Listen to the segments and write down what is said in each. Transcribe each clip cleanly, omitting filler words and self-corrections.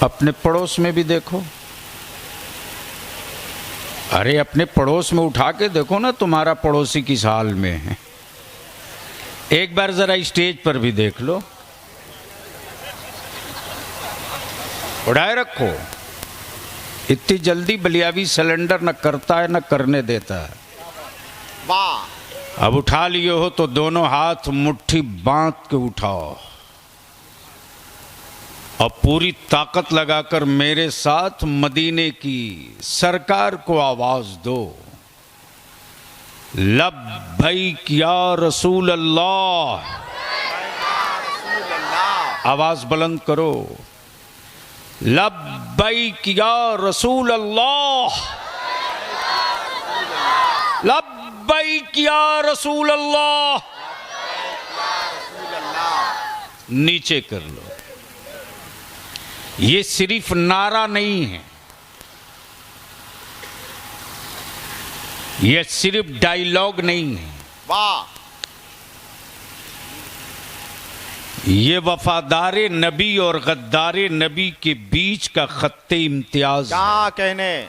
अपने पड़ोस में भी देखो, अरे अपने पड़ोस में उठा के देखो ना तुम्हारा पड़ोसी किस हाल में है। एक बार जरा स्टेज पर भी देख लो, उड़ाए रखो। इतनी जल्दी बलियावी सिलेंडर न करता है न करने देता है। वाह। अब उठा लिए हो तो दोनों हाथ मुट्ठी बांध के उठाओ और पूरी ताकत लगाकर मेरे साथ मदीने की सरकार को आवाज दो, लब्बैक या रसूल अल्लाह। आवाज बुलंद करो, लब्बैक या रसूल अल्लाह, लब्बैक या रसूल अल्लाह। नीचे कर लो। ये सिर्फ नारा नहीं है, ये सिर्फ डायलॉग नहीं है, वाह। ये वफादारे नबी और गद्दारे नबी के बीच का खत्ते इम्तियाज। क्या कहने।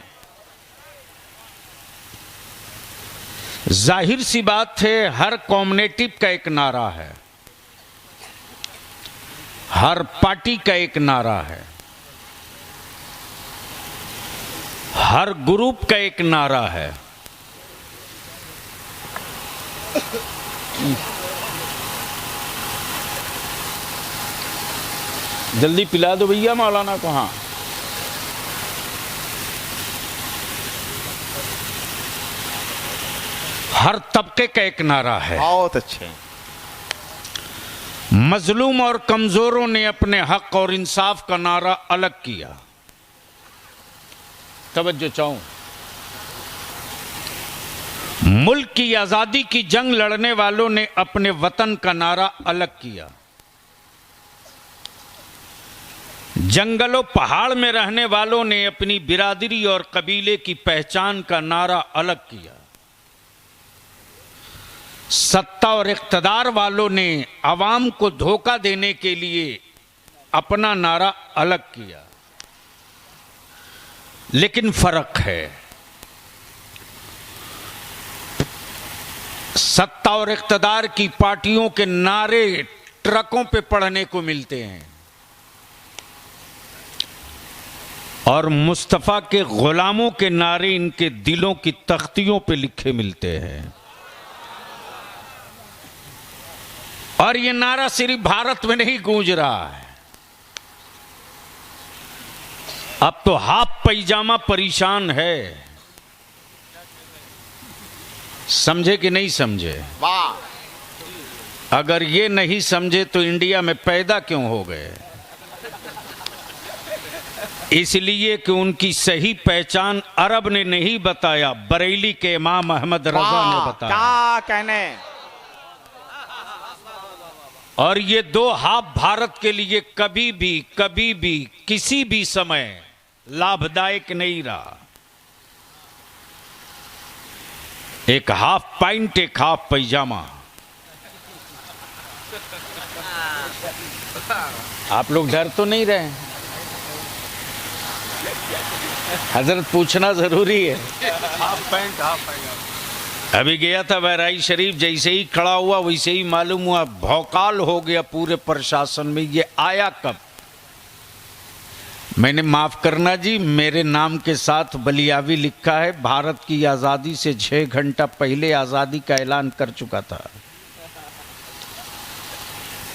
जाहिर सी बात है, हर कॉम्युनिटी का एक नारा है, हर पार्टी का एक नारा है, हर ग्रुप का एक नारा है। जल्दी पिला दो भैया मौलाना को। हाँ, हर तबके का एक नारा है। बहुत अच्छे। मजलूम और कमजोरों ने अपने हक और इंसाफ का नारा अलग किया। तवज्जो चाहूं, मुल्क की आजादी की जंग लड़ने वालों ने अपने वतन का नारा अलग किया। जंगलों पहाड़ में रहने वालों ने अपनी बिरादरी और कबीले की पहचान का नारा अलग किया। सत्ता और इख्तदार वालों ने अवाम को धोखा देने के लिए अपना नारा अलग किया। लेकिन फर्क है, सत्ता और इख्तदार की पार्टियों के नारे ट्रकों पे पढ़ने को मिलते हैं और मुस्तफा के गुलामों के नारे इनके दिलों की तख्तियों पे लिखे मिलते हैं। और ये नारा सिर्फ भारत में नहीं गूंज रहा है, अब तो हाफ पैजामा परेशान है। समझे कि नहीं समझे? वाह। अगर ये नहीं समझे तो इंडिया में पैदा क्यों हो गए? इसलिए कि उनकी सही पहचान अरब ने नहीं बताया, बरेली के इमाम अहमद रजा ने बताया। क्या कहने। और ये दो हाफ भारत के लिए कभी भी किसी भी समय लाभदायक नहीं रहा। एक हाफ पैंट, एक हाफ पैजामा। आप लोग डर तो नहीं रहे? हजरत पूछना जरूरी है। हाफ पैंट हाफ पैजामा। अभी गया था बहराइच शरीफ, जैसे ही खड़ा हुआ वैसे ही मालूम हुआ भौकाल हो गया पूरे प्रशासन में। ये आया कब? मैंने माफ करना जी, मेरे नाम के साथ बलियावी लिखा है। भारत की आजादी से 6 घंटा पहले आजादी का ऐलान कर चुका था,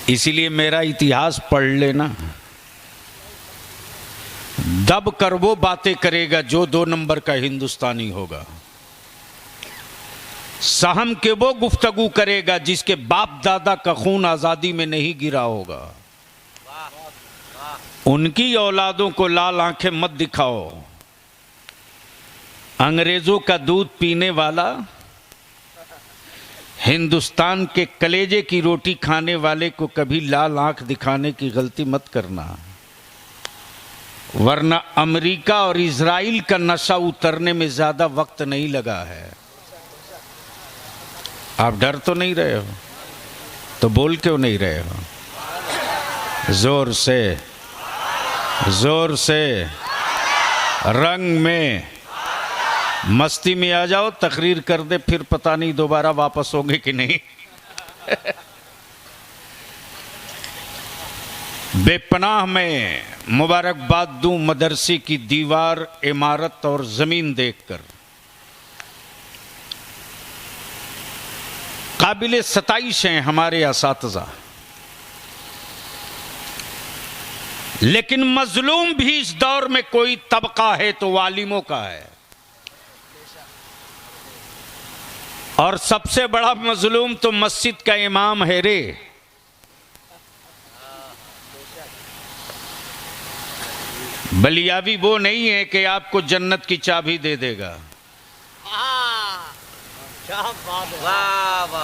इसीलिए मेरा इतिहास पढ़ लेना। दब कर वो बातें करेगा जो 2 नंबर का हिंदुस्तानी होगा। सहम के वो गुफ्तगू करेगा जिसके बाप दादा का खून आजादी में नहीं गिरा होगा। उनकी औलादों को लाल आंखें मत दिखाओ। अंग्रेजों का दूध पीने वाला, हिंदुस्तान के कलेजे की रोटी खाने वाले को कभी लाल आंख दिखाने की गलती मत करना, वरना अमेरिका और इजराइल का नशा उतरने में ज्यादा वक्त नहीं लगा है। आप डर तो नहीं रहे हो? तो बोल क्यों नहीं रहे हो जोर से? जोर से रंग में मस्ती में आ जाओ, तकरीर कर दे, फिर पता नहीं दोबारा वापस होंगे कि नहीं। बेपनाह में मुबारकबाद दूं मदरसे की दीवार, इमारत और जमीन देखकर। काबिले सताइश हैं हमारे असातिज़ा, लेकिन मजलूम भी इस दौर में कोई तबका है तो वालिमों का है। और सबसे बड़ा मजलूम तो मस्जिद का इमाम है रे। बलियावी वो नहीं है कि आपको जन्नत की चाबी दे देगा।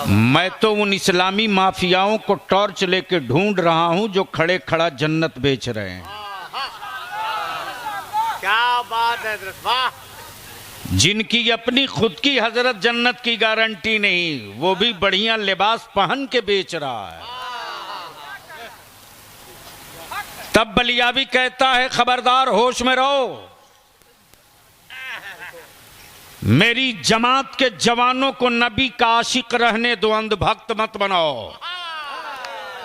मैं तो उन इस्लामी माफियाओं को टॉर्च लेके ढूंढ रहा हूं जो खड़े खड़ा जन्नत बेच रहे हैं। क्या बात है, वाह। जिनकी अपनी खुद की हजरत जन्नत की गारंटी नहीं, वो भी बढ़िया लिबास पहन के बेच रहा है। तब बलियावी कहता है खबरदार, होश में रहो। मेरी जमात के जवानों को नबी का आशिक रहने दो, अंधभक्त मत बनाओ।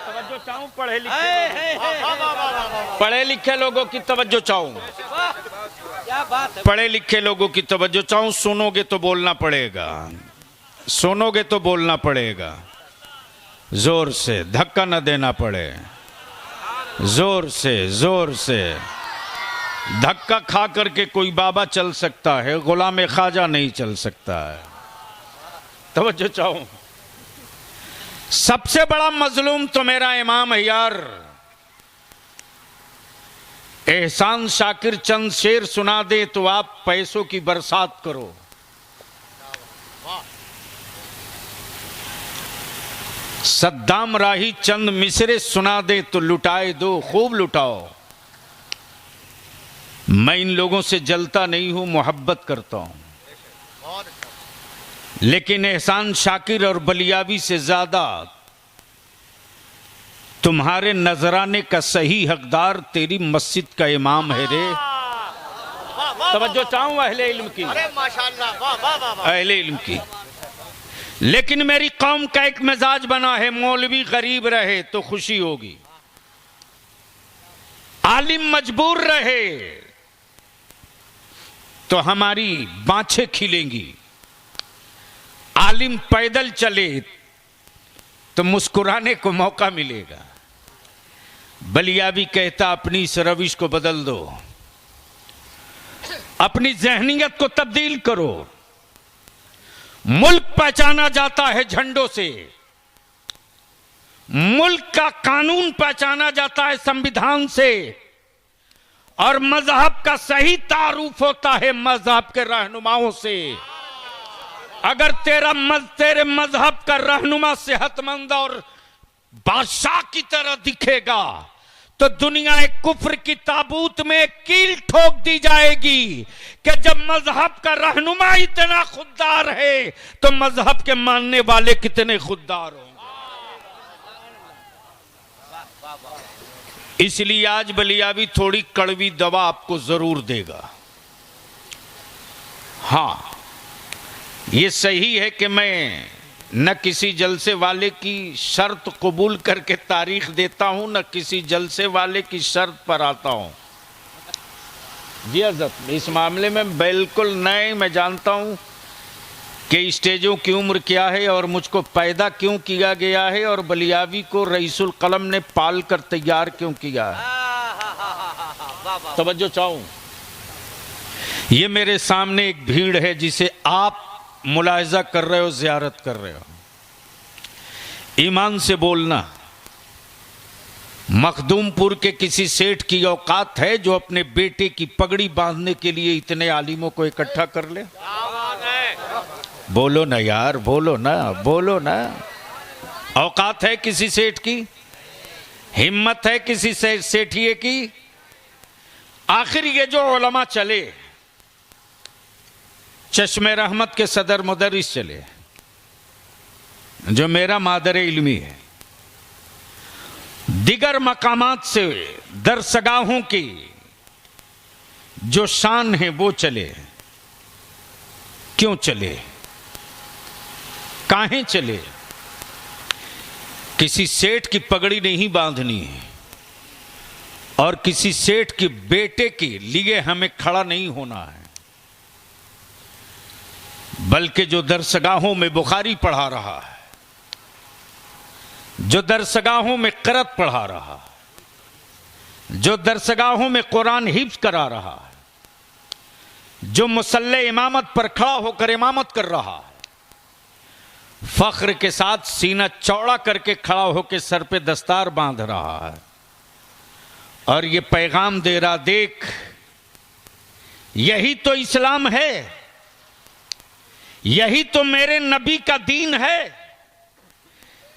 तवज्जो चाहूं पढ़े लिखे लोगों की तवज्जो चाहूं, पढ़े लिखे लोगों की तवज्जो चाहूं। सुनोगे तो बोलना पड़ेगा, सुनोगे तो बोलना पड़ेगा। जोर से, धक्का न देना पड़े। जोर से, जोर से। धक्का खा करके कोई बाबा चल सकता है, गुलाम ख्वाजा नहीं चल सकता है। तवज्जो चाहूं। सबसे बड़ा मजलूम तो मेरा इमाम है यार। एहसान शाकिर चंद शेर सुना दे तो आप पैसों की बरसात करो। सद्दाम राही चंद मिसरे सुना दे तो लुटाए दो, खूब लुटाओ। मैं इन लोगों से जलता नहीं हूं, मोहब्बत करता हूं। लेकिन एहसान शाकिर और बलियावी से ज्यादा तुम्हारे नजराने का सही हकदार तेरी मस्जिद का इमाम है रे। तवज्जो चाहूं अहले इल्म की, माशाल्लाह, वाह वाह वाह। अहले इल्म की। लेकिन मेरी कौम का एक मिजाज बना है, मौलवी गरीब रहे तो खुशी होगी, आलिम मजबूर रहे तो हमारी बाँछें खिलेंगी। आलिम पैदल चले तो मुस्कुराने को मौका मिलेगा। बलियावी कहता अपनी इस रविश को बदल दो, अपनी जहनियत को तब्दील करो। मुल्क पहचाना जाता है झंडों से, मुल्क का कानून पहचाना जाता है संविधान से, और मजहब का सही तारुफ होता है मजहब के रहनुमाओं से। अगर तेरे मजहब का रहनुमा सेहतमंद और बादशाह की तरह दिखेगा तो दुनिया एक कुफ्र की ताबूत में कील ठोक दी जाएगी कि जब मजहब का रहनुमा इतना खुददार है तो मजहब के मानने वाले कितने खुददार होंगे। इसलिए आज बलियावी थोड़ी कड़वी दवा आपको जरूर देगा। हां, ये सही है कि मैं न किसी जलसे वाले की शर्त कबूल करके तारीख देता हूं, न किसी जलसे वाले की शर्त पर आता हूं। जी हज़रत, इस मामले में बिल्कुल नए। मैं जानता हूं कि स्टेजों की उम्र क्या है और मुझको पैदा क्यों किया गया है और बलियावी को रईसुल कलम ने पाल कर तैयार क्यों किया है। तवज्जो चाहूं। ये मेरे सामने एक भीड़ है जिसे आप मुलाहिजा कर रहे हो, ज़ियारत कर रहे हो। ईमान से बोलना, मखदूमपुर के किसी सेठ की औकात है जो अपने बेटे की पगड़ी बांधने के लिए इतने आलिमों को इकट्ठा कर ले? बोलो ना यार, बोलो ना, बोलो ना। औकात है किसी सेठ की? हिम्मत है किसी सेठिए की? आखिर ये जो उलमा चले, चश्मे रहमत के सदर मुदर्रिस चले, जो मेरा मादर इल्मी है, दिगर मकामात से दरसगाहों की जो शान है वो चले। क्यों चले, काहे चले? किसी सेठ की पगड़ी नहीं बांधनी है और किसी सेठ के बेटे के लिए हमें खड़ा नहीं होना है, बल्कि जो दरसगाहों में बुखारी पढ़ा रहा है, जो दरसगाहों में क़िरात पढ़ा रहा है, जो दरसगाहों में कुरान हिफ्ज करा रहा है, जो मुसल्ले इमामत पर खड़ा होकर इमामत कर रहा है, फख्र के साथ सीना चौड़ा करके खड़ा होकर सर पे दस्तार बांध रहा है और ये पैगाम दे रहा, देख यही तो इस्लाम है, यही तो मेरे नबी का दीन है,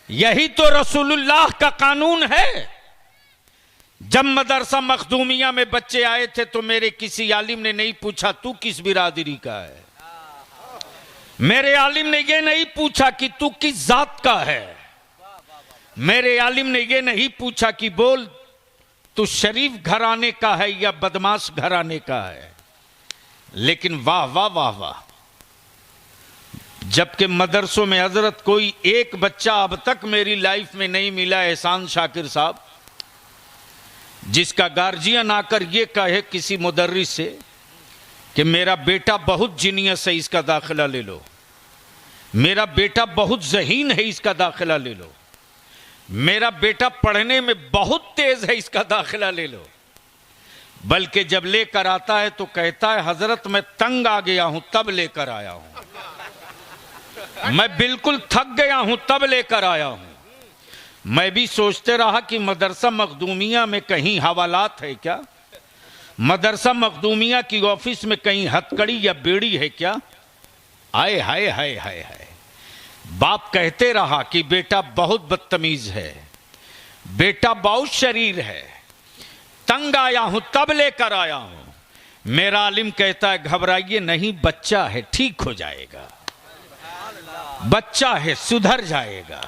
यही तो रसूलुल्लाह का कानून है। जब मदरसा मखदूमिया में बच्चे आए थे तो मेरे किसी आलिम ने नहीं पूछा तू किस बिरादरी का है, मेरे आलिम ने यह नहीं पूछा कि तू किस जात का है, मेरे आलिम ने यह नहीं पूछा कि बोल तू शरीफ घराने का है या बदमाश घराने का है। लेकिन वाह वाह वाह वाह, जबकि मदरसों में हजरत कोई एक बच्चा अब तक मेरी लाइफ में नहीं मिला, एहसान शाकिर साहब, जिसका गार्जियन आकर यह कहे किसी मुदर्रिस से कि मेरा बेटा बहुत जीनियस है, इसका दाखिला ले लो, मेरा बेटा बहुत ज़हीन है, इसका दाखिला ले लो, मेरा बेटा पढ़ने में बहुत तेज है, इसका दाखिला ले लो। बल्कि जब लेकर आता है तो कहता है हजरत मैं तंग आ गया हूं तब लेकर आया हूं, मैं बिल्कुल थक गया हूं तब लेकर आया हूं। मैं भी सोचते रहा कि मदरसा मखदूमिया में कहीं हवालात है क्या, मदरसा मखदूमिया की ऑफिस में कहीं हथकड़ी या बेड़ी है क्या। आए हाय हाय हाय हाय, बाप कहते रहा कि बेटा बहुत बदतमीज है, बेटा बहुत शरीर है, तंग आया हूं तब लेकर आया हूं। मेरा आलिम कहता है घबराइए नहीं, बच्चा है ठीक हो जाएगा, बच्चा है सुधर जाएगा,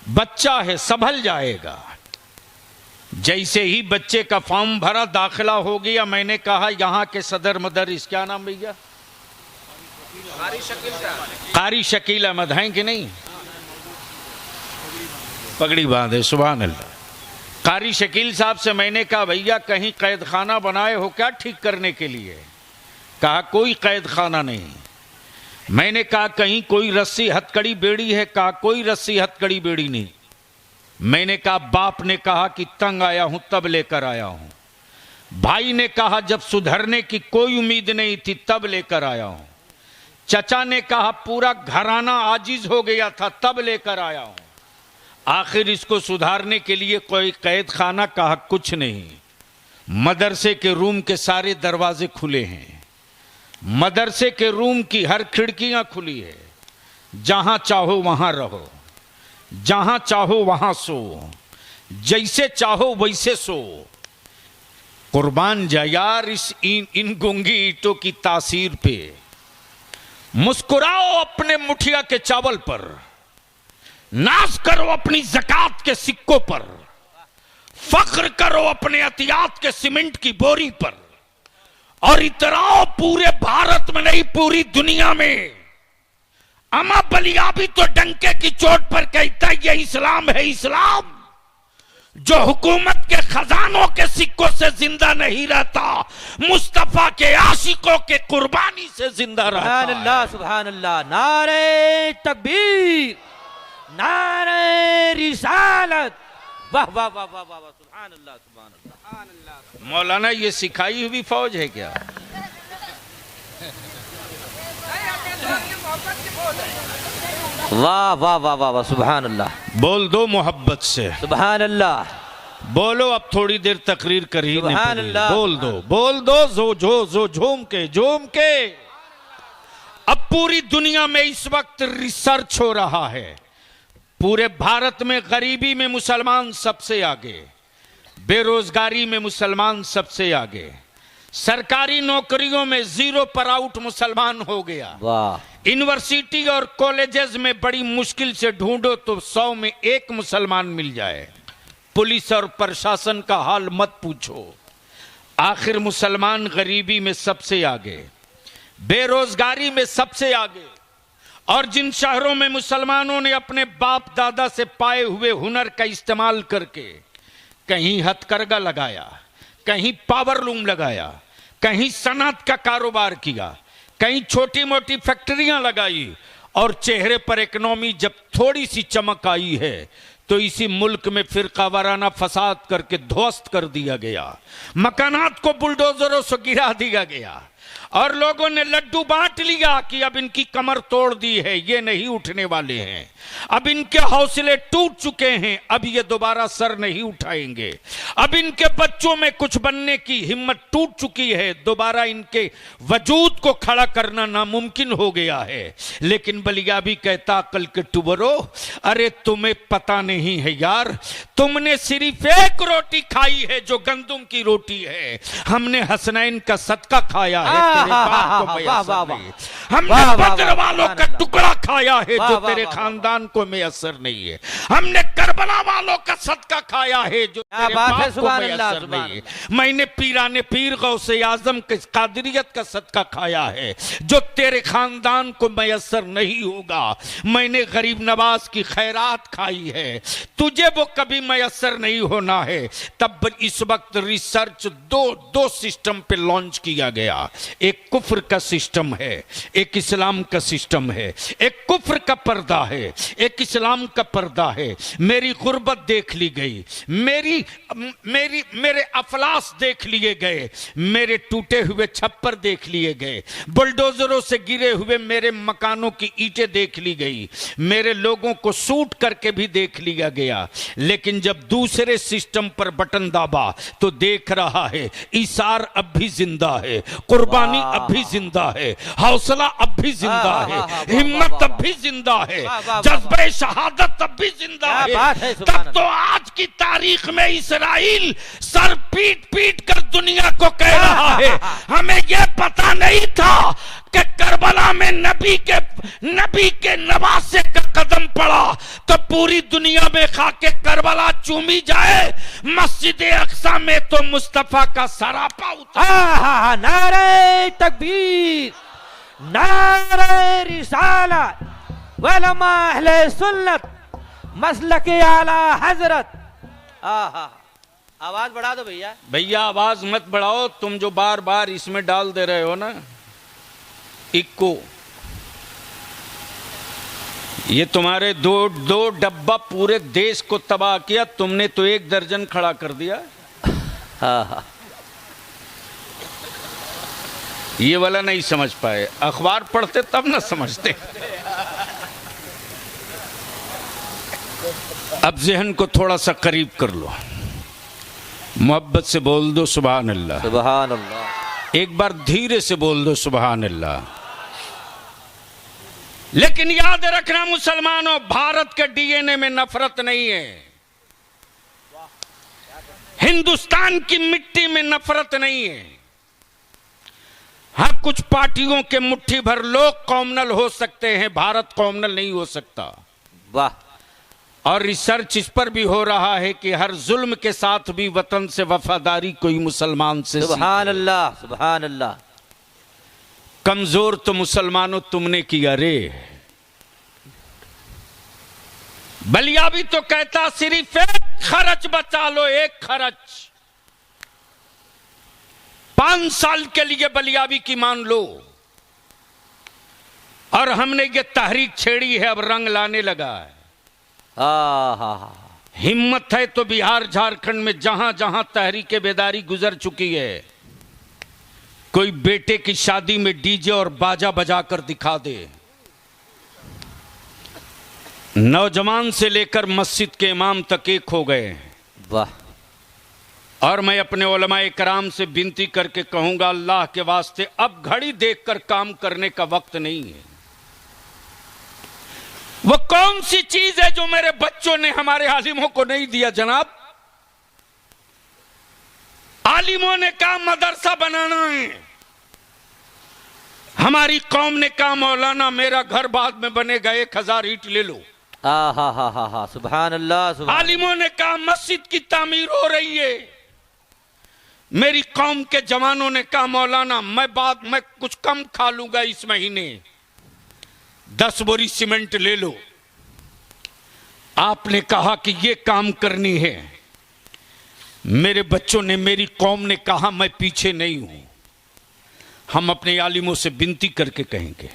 बच्चा है संभल जाएगा। जैसे ही बच्चे का फॉर्म भरा, दाखिला हो गया, मैंने कहा यहां के सदर मदरस क्या नाम भैया, कारी शकील अहमद हैं कि नहीं, पगड़ी बांधे, सुभान अल्लाह। कारी शकील साहब से मैंने कहा भैया कहीं कैद खाना बनाए हो क्या ठीक करने के लिए? कहा कोई कैद खाना नहीं। मैंने कहा कहीं कोई रस्सी हथकड़ी बेड़ी है? कहा कोई रस्सी हथकड़ी बेड़ी नहीं। मैंने कहा बाप ने कहा कि तंग आया हूं तब लेकर आया हूं। भाई ने कहा जब सुधरने की कोई उम्मीद नहीं थी तब लेकर आया हूं। चचा ने कहा पूरा घराना आजिज हो गया था तब लेकर आया हूं। आखिर इसको सुधारने के लिए कोई कैद खाना, कहा कुछ नहीं, मदरसे के रूम के सारे दरवाजे खुले हैं, मदरसे के रूम की हर खिड़कियां खुली है, जहां चाहो वहां रहो, जहां चाहो वहां सो, जैसे चाहो वैसे सो। कुर्बान जा यार इन गूंगी ईंटों की तासीर पे। मुस्कुराओ अपने मुठिया के चावल पर, नाज करो अपनी ज़कात के सिक्कों पर, फख्र करो अपने अतियात के सीमेंट की बोरी पर, और इतराओ पूरे भारत में नहीं पूरी दुनिया में। अमा बलिया भी तो डंके की चोट पर कहता है ये इस्लाम है इस्लाम, जो हुकूमत के खजानों के सिक्कों से जिंदा नहीं रहता, मुस्तफा के आशिकों के कुर्बानी से जिंदा रहता है। सुभान अल्लाह, नारे तकबीर, नारे रिसालत, वाह वाह वाह वाह वाह, सुभान अल्लाह सुभान अल्लाह। मौलाना ये सिखाई हुई फौज है क्या? वाह वाह वाह वाह वाह, सुभान अल्लाह। बोल दो मोहब्बत से सुभान अल्लाह। बोलो, अब थोड़ी देर तकरीर कर ही नहीं सुभान पड़ी। अल्लाह। बोल दो बोल दो, जो झूम के। अब पूरी दुनिया में इस वक्त रिसर्च हो रहा है, पूरे भारत में गरीबी में मुसलमान सबसे आगे, बेरोजगारी में मुसलमान सबसे आगे, सरकारी नौकरियों में 0 पर आउट मुसलमान हो गया। वाह। यूनिवर्सिटी और कॉलेजेस में बड़ी मुश्किल से ढूंढो तो 100 में 1 मुसलमान मिल जाए। पुलिस और प्रशासन का हाल मत पूछो। आखिर मुसलमान गरीबी में सबसे आगे, बेरोजगारी में सबसे आगे, और जिन शहरों में मुसलमानों ने अपने बाप दादा से पाए हुए हुनर का इस्तेमाल करके कहीं हथकरघा लगाया, कहीं पावर लूम लगाया, कहीं सनअत का कारोबार किया, कहीं छोटी मोटी फैक्ट्रियां लगाई, और चेहरे पर इकोनॉमी जब थोड़ी सी चमक आई है तो इसी मुल्क में फिरका वाराना फसाद करके ध्वस्त कर दिया गया, मकानात को बुलडोजरों से गिरा दिया गया, और लोगों ने लड्डू बांट लिया कि अब इनकी कमर तोड़ दी है, ये नहीं उठने वाले हैं, अब इनके हौसले टूट चुके हैं, अब ये दोबारा सर नहीं उठाएंगे, अब इनके बच्चों में कुछ बनने की हिम्मत टूट चुकी है, दोबारा इनके वजूद को खड़ा करना नामुमकिन हो गया है। लेकिन बलियाबी कहता अकल के टुबरो, अरे तुम्हें पता नहीं है यार, तुमने सिर्फ एक रोटी खाई है जो गंदुम की रोटी है, हमने हसनैन का सदका खाया है, तेरे बाप को मैसर नहीं, हमने बद्र वालों का टुकड़ा खाया है जो तेरे खानदान को मैसर नहीं है, हमने करबला वालों का सदका खाया है जो तेरे बाप को मैसर नहीं है, मैंने पीराने पीर गौसे आजम के कादरियत का सदका खाया है जो तेरे खानदान को मैसर नहीं होगा, मैंने गरीब नवाज की खैरात खाई है, तुझे वो कभी मैसर नहीं होना है। तब इस वक्त रिसर्च दो सिस्टम पे लॉन्च किया गया, एक कुफ्र का सिस्टम है, एक इस्लाम का सिस्टम है, एक कुफ्र का पर्दा है, एक इस्लाम का पर्दा है। मेरी गुर्बत देख ली गई, मेरे अफलास देख लिए गए, मेरे टूटे हुए छप्पर देख लिए गए, बुलडोजरों से गिरे हुए मेरे मकानों की ईंटें देख ली गई, मेरे लोगों को सूट करके भी देख लिया गया। लेकिन जब दूसरे सिस्टम पर बटन दाबा तो देख रहा है इसार अब भी जिंदा है, कुर्बानी अब भी जिंदा है, हौसला अब भी जिंदा है, हिम्मत अब भी जिंदा है, जज्बे शहादत अब भी जिंदा है। तब तो आज की तारीख में इस्राइल सर पीट पीट कर दुनिया को कह रहा है, हमें यह पता नहीं था कि करबला में नबी के नवासे का कदम पड़ा तो पूरी दुनिया में खाके करबला चूमी जाए, मस्जिद अक्सा में तो मुस्तफा का सरापा उतरा। नारे तकबीर, नारे रिसालत, वलमा अहले सुन्नत, मसलक आला हजरत। आवाज बढ़ा दो भैया। भैया आवाज मत बढ़ाओ, तुम जो बार बार इसमें डाल दे रहे हो ना इक्को, ये तुम्हारे दो डब्बा पूरे देश को तबाह किया, तुमने तो 1 दर्जन खड़ा कर दिया। ये वाला नहीं समझ पाए, अखबार पढ़ते तब ना समझते। अब ज़हन को थोड़ा सा करीब कर लो, मोहब्बत से बोल दो सुभान अल्लाह, सुभान अल्लाह। एक बार धीरे से बोल दो सुभान अल्लाह। लेकिन याद रखना मुसलमानों, भारत के डीएनए में नफरत नहीं है, हिंदुस्तान की मिट्टी में नफरत नहीं है। हाँ, कुछ पार्टियों के मुट्ठी भर लोग कॉमनल हो सकते हैं, भारत कॉमनल नहीं हो सकता। वाह। और रिसर्च इस पर भी हो रहा है कि हर जुल्म के साथ भी वतन से वफादारी कोई मुसलमान से। सुभान अल्लाह, सुभान अल्लाह। कमजोर तो मुसलमानों तुमने किया रे। बलियाबी तो कहता सिर्फ एक खर्च बचा लो, एक खर्च 5 साल के लिए बलियाबी की मान लो। और हमने ये तहरीक छेड़ी है, अब रंग लाने लगा है। हिम्मत है तो बिहार झारखंड में जहां जहां तहरीके बेदारी गुजर चुकी है, कोई बेटे की शादी में डीजे और बाजा बजाकर दिखा दे। नौजवान से लेकर मस्जिद के इमाम तक एक हो गए। वाह। और मैं अपने उलमाए कराम से विनती करके कहूंगा, अल्लाह के वास्ते अब घड़ी देखकर काम करने का वक्त नहीं है। वो कौन सी चीज है जो मेरे बच्चों ने हमारे आलिमों को नहीं दिया जनाब? आलिमों ने कहा मदरसा बनाना है, हमारी कौम ने कहा मौलाना मेरा घर बाद में बनेगा, 1000 ईंट ले लो। सुभान अल्लाह, सुभान। आलिमों ने कहा मस्जिद की तामीर हो रही है, मेरी कौम के जवानों ने कहा मौलाना मैं कुछ कम खा लूंगा इस महीने, 10 बोरी सीमेंट ले लो। आपने कहा कि ये काम करनी है। मेरे बच्चों ने, मेरी कौम ने कहा मैं पीछे नहीं हूं। हम अपने आलिमों से विनती करके कहेंगे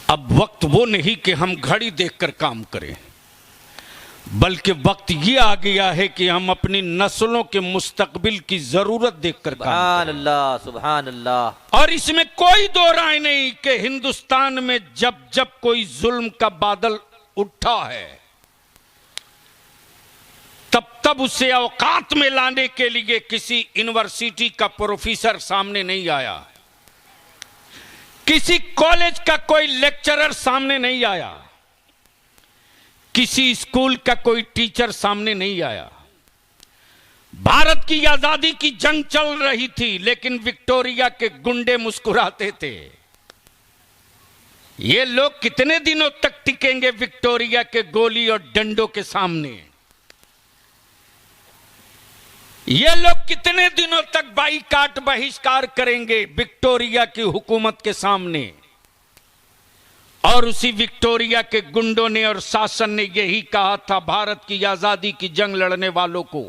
अब वक्त वो नहीं कि हम घड़ी देखकर काम करें, बल्कि वक्त ये आ गया है कि हम अपनी नस्लों के मुस्तकबिल की जरूरत देखकर काम करें। अल्लाह सुभान अल्लाह। और इसमें कोई दो राय नहीं कि हिंदुस्तान में जब जब कोई जुल्म का बादल उठा है तब तब उसे औकात में लाने के लिए किसी यूनिवर्सिटी का प्रोफेसर सामने नहीं आया, किसी कॉलेज का कोई लेक्चरर सामने नहीं आया, किसी स्कूल का कोई टीचर सामने नहीं आया। भारत की आजादी की जंग चल रही थी लेकिन विक्टोरिया के गुंडे मुस्कुराते थे। ये लोग कितने दिनों तक टिकेंगे विक्टोरिया के गोली और डंडों के सामने? ये लोग कितने दिनों तक बाईकाट बहिष्कार करेंगे विक्टोरिया की हुकूमत के सामने? और उसी विक्टोरिया के गुंडों ने और शासन ने यही कहा था भारत की आजादी की जंग लड़ने वालों को,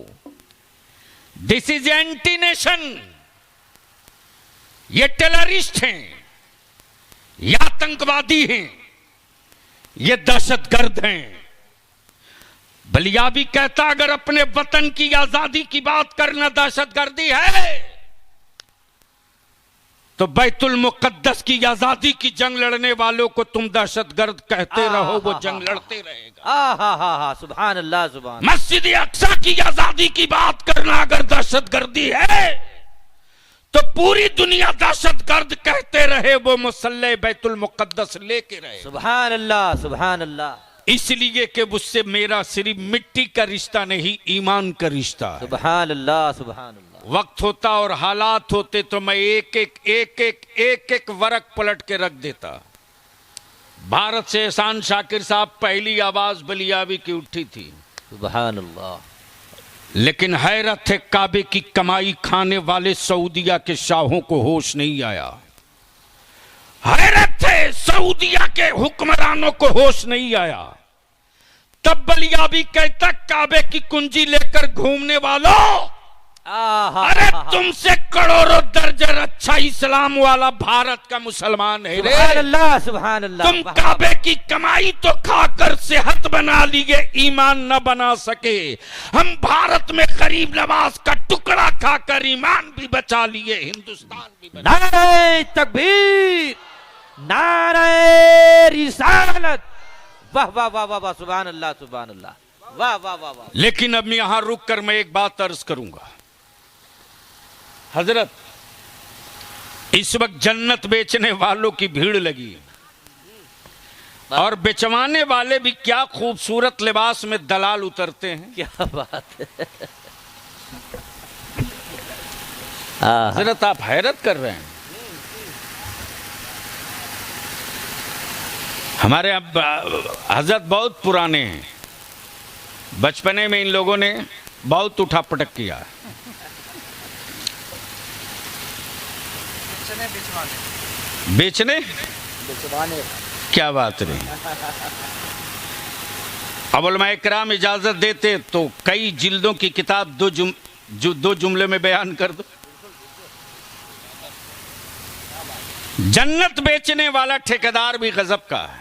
दिस इज एंटी नेशन, ये टेररिस्ट हैं, ये आतंकवादी हैं, ये दहशतगर्द हैं। बलियाबी कहता अगर अपने वतन की आजादी की बात करना दहशतगर्दी है तो बैतुल मुकद्दस की आजादी की जंग लड़ने वालों को तुम दहशतगर्द कहते रहो, वो जंग लड़ते रहेगा। सुभान अल्लाह सुभान। मस्जिद अक्सा की आजादी की बात करना अगर दहशतगर्दी है तो पूरी दुनिया दहशतगर्द कहते रहे, वो मुसल्ले बैतुल मुकद्दस लेके रहे। सुभान अल्लाह सुभान अल्लाह। इसलिए कि मुझसे मेरा सिर्फ मिट्टी का रिश्ता नहीं, ईमान का रिश्ता है। सुभान अल्लाह सुभान अल्लाह। वक्त होता और हालात होते तो मैं एक वर्क पलट के रख देता। भारत से एहसान शाकिर साहब पहली आवाज बलियाबी की उठी थी। सुभान अल्लाह। लेकिन हैरत है काबे की कमाई खाने वाले सऊदिया के शाहों को होश नहीं आया। हैरत है सऊदिया के हुक्मरानों को होश नहीं आया। तब बलियाबी कहता काबे की कुंजी लेकर घूमने वालों, अरे तुमसे करोड़ों दर्जन अच्छा इस्लाम वाला भारत का मुसलमान है रे। सुभान अल्लाह सुभान अल्लाह। तुम काबे की कमाई तो खाकर सेहत बना लिए, ईमान न बना सके। हम भारत में गरीब नवाज का टुकड़ा खाकर ईमान भी बचा लिए, हिंदुस्तान भी बचा। नारे तकबीर, नारे रिसालत। वाह वाह वाह वाह वाह। सुभान अल्लाह सुभान अल्लाह। वाह वाह वाह वाह। लेकिन अब यहां रुक कर मैं एक बात अर्ज करूंगा। हजरत, इस वक्त जन्नत बेचने वालों की भीड़ लगी और बेचवाने वाले भी क्या खूबसूरत लिबास में दलाल उतरते हैं। क्या बात है। हजरत आप हैरत कर रहे हैं। हमारे अब हजरत बहुत पुराने हैं, बचपने में इन लोगों ने बहुत उठा पटक किया। बेचने क्या बात नहीं। अब उलमाए किराम इजाजत देते तो कई जिल्दों की किताब दो जुमले में बयान कर दो। जन्नत बेचने वाला ठेकेदार भी गजब का है।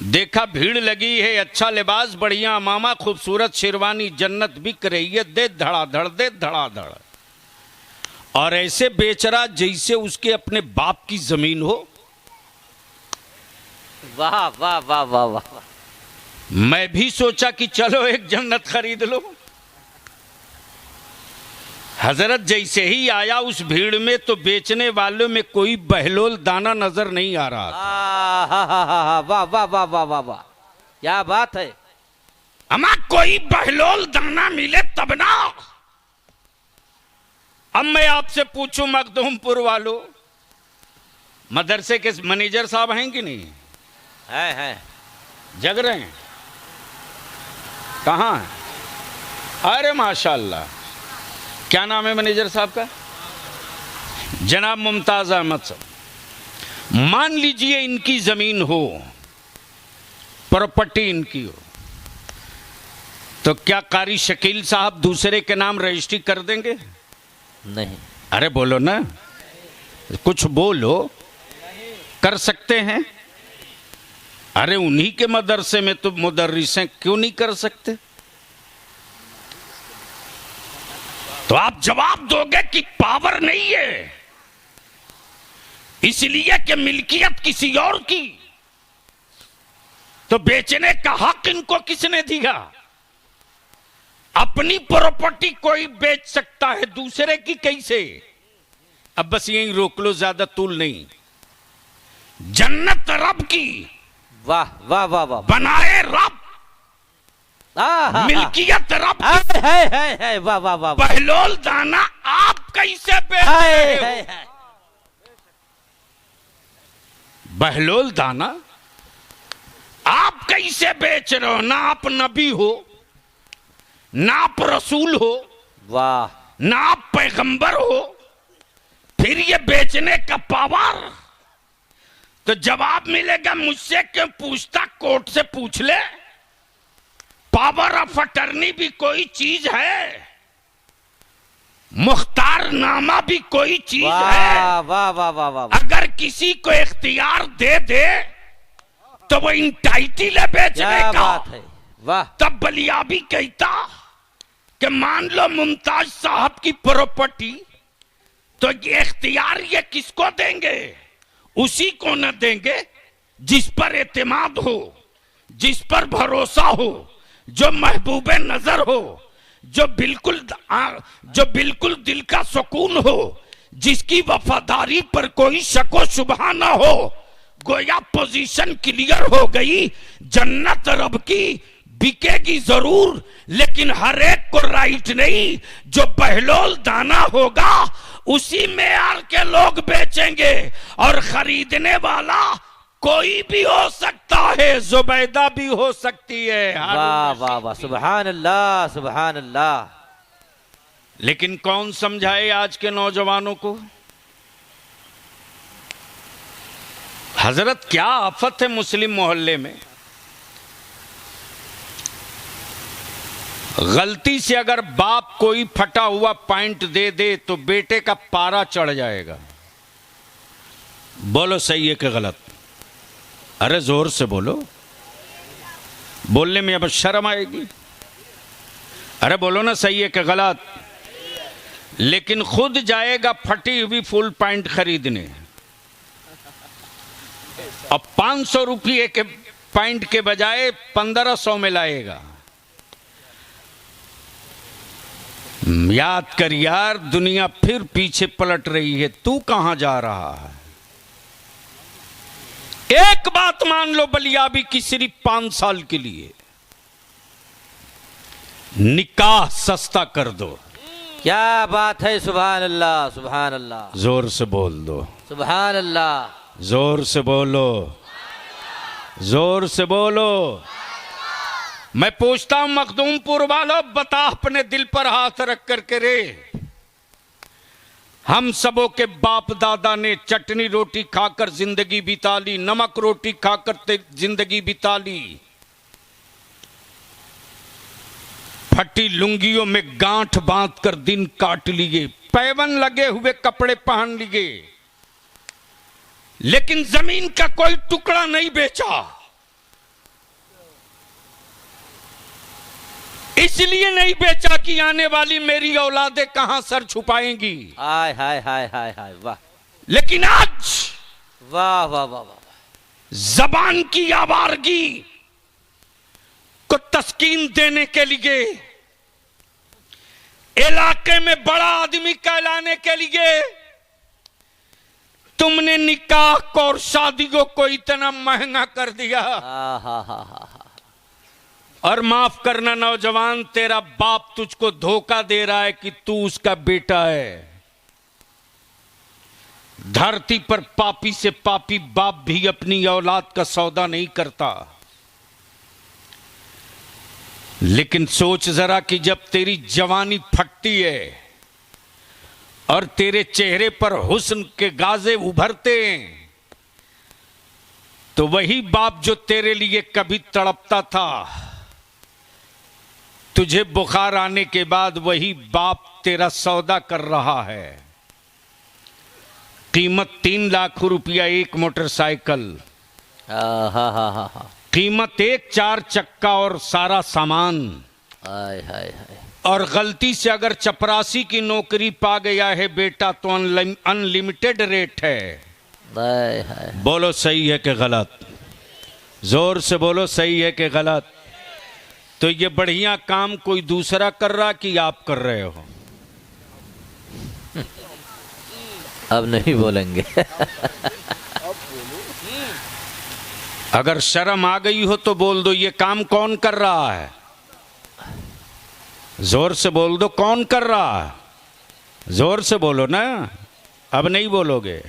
देखा भीड़ लगी है, अच्छा लिबास, बढ़िया मामा, खूबसूरत शेरवानी, जन्नत बिक रही है, दे धड़ाधड़ दे धड़ाधड़, और ऐसे बेच रहा जैसे उसके अपने बाप की जमीन हो। वाह वाह वाह वाह वाह। मैं भी सोचा कि चलो एक जन्नत खरीद लो। हजरत जैसे ही आया उस भीड़ में तो बेचने वालों में कोई बहलोल दाना नजर नहीं आ रहा था। वाह वाह वाह वाह वाह वाह, क्या बात है। अमा कोई बहलोल दाना मिले तब ना। अब मैं आपसे पूछूं मखदूमपुर वालों, मदरसे के मैनेजर साहब हैं कि नहीं? है जग रहे हैं? कहाँ है? अरे माशाल्लाह, क्या नाम है मैनेजर साहब का? जनाब मुमताज अहमद साहब। मान लीजिए इनकी जमीन हो, प्रॉपर्टी इनकी हो, तो क्या कारी शकील साहब दूसरे के नाम रजिस्ट्री कर देंगे? नहीं। अरे बोलो ना, कुछ बोलो। कर सकते हैं? अरे उन्हीं के मदरसे में तो मुदर्रिस हैं, क्यों नहीं कर सकते? तो आप जवाब दोगे कि पावर नहीं है, इसलिए कि मिल्कियत किसी और की, तो बेचने का हक इनको किसने दिया? अपनी प्रॉपर्टी कोई बेच सकता है, दूसरे की कैसे? अब बस यहीं रोक लो, ज्यादा तूल नहीं। जन्नत रब की, वाह वाह वाह वाह, बनाए रब, मिल्कियत रब की, है वाह वाह वाह, बहलोल दाना आप कैसे बेच रहे हो? बहलोल दाना आप कैसे बेच रहे हो? ना आप नबी हो, ना आप रसूल हो, वाह, ना आप पैगंबर हो, फिर ये बेचने का पावर? तो जवाब मिलेगा, मुझसे क्यों पूछता, कोर्ट से पूछ ले। पावर ऑफ अटर्नी भी कोई चीज है, मुख्तारनामा भी कोई चीज है। वाह वाह वाह वाह वाह, अगर किसी को इख्तियार दे दे तो वो इंटाइटिल है बेचने क्या का। बात है, वाह। तब बलियाबी कहता कि मान लो मुमताज साहब की प्रॉपर्टी, तो ये इख्तियार ये किसको देंगे? उसी को न देंगे जिस पर एतमाद हो, जिस पर भरोसा हो, जो महबूबे नजर हो, जो बिल्कुल दिल का सुकून हो, जिसकी वफादारी पर कोई शको शुबहा ना हो। गोया पोजीशन क्लियर हो गई, जन्नत रब की बिकेगी जरूर, लेकिन हर एक को राइट नहीं। जो बहलोल दाना होगा उसी मेयार के लोग बेचेंगे, और खरीदने वाला कोई भी हो सकता है, जुबैदा भी हो सकती है। वाह वाह वाह, सुभान अल्लाह सुभान अल्लाह। लेकिन कौन समझाए आज के नौजवानों को? हजरत क्या आफत है मुस्लिम मोहल्ले में। गलती से अगर बाप कोई फटा हुआ पॉइंट दे दे तो बेटे का पारा चढ़ जाएगा। बोलो सही है कि गलत? अरे जोर से बोलो, बोलने में अब शर्म आएगी। अरे बोलो ना, सही है कि गलत? लेकिन खुद जाएगा फटी हुई फुल पैंट खरीदने, अब 500 रुपये के पैंट के बजाय 1500 में लाएगा। याद कर यार, दुनिया फिर पीछे पलट रही है, तू कहां जा रहा है? एक बात मान लो बलियाबी की, सिर्फ 5 साल के लिए निकाह सस्ता कर दो। क्या बात है, सुभान अल्लाह सुभान अल्लाह। जोर से बोल दो, सुभान अल्लाह। जोर से बोलो, जोर से बोलो। मैं पूछता हूं मखदूमपुर वालों, बता अपने दिल पर हाथ रख करके रे, हम सबों के बाप दादा ने चटनी रोटी खाकर जिंदगी बिता ली, नमक रोटी खाकर जिंदगी बिता ली, फटी लुंगियों में गांठ बांध कर दिन काट लिए, पैबंद लगे हुए कपड़े पहन लिए, लेकिन जमीन का कोई टुकड़ा नहीं बेचा। इसलिए नहीं बेचा कि आने वाली मेरी औलादें कहां सर छुपाएंगी। हाय हाय हाय हाय हाय, वाह। लेकिन आज वाह वाह वाह वाह, जबान की आवारगी को तस्कीन देने के लिए, इलाके में बड़ा आदमी कहलाने के लिए तुमने निकाह और शादियों को इतना महंगा कर दिया। और माफ करना नौजवान, तेरा बाप तुझको धोखा दे रहा है कि तू उसका बेटा है। धरती पर पापी से पापी बाप भी अपनी औलाद का सौदा नहीं करता। लेकिन सोच जरा कि जब तेरी जवानी फटती है, और तेरे चेहरे पर हुस्न के गाजे उभरते हैं, तो वही बाप जो तेरे लिए कभी तड़पता था, तुझे बुखार आने के बाद वही बाप तेरा सौदा कर रहा है। कीमत 3 लाख रुपया एक मोटरसाइकिल, कीमत एक 4 चक्का और सारा सामान। हाय हाय हाय। और गलती से अगर चपरासी की नौकरी पा गया है बेटा तो अनलिमिटेड रेट है। हाय हाय। बोलो सही है कि गलत? जोर से बोलो सही है कि गलत? तो ये बढ़िया काम कोई दूसरा कर रहा कि आप कर रहे हो? अब नहीं बोलेंगे। अगर शर्म आ गई हो तो बोल दो, ये काम कौन कर रहा है? जोर से बोल दो, कौन कर रहा है? जोर से बोलो ना, अब नहीं बोलोगे।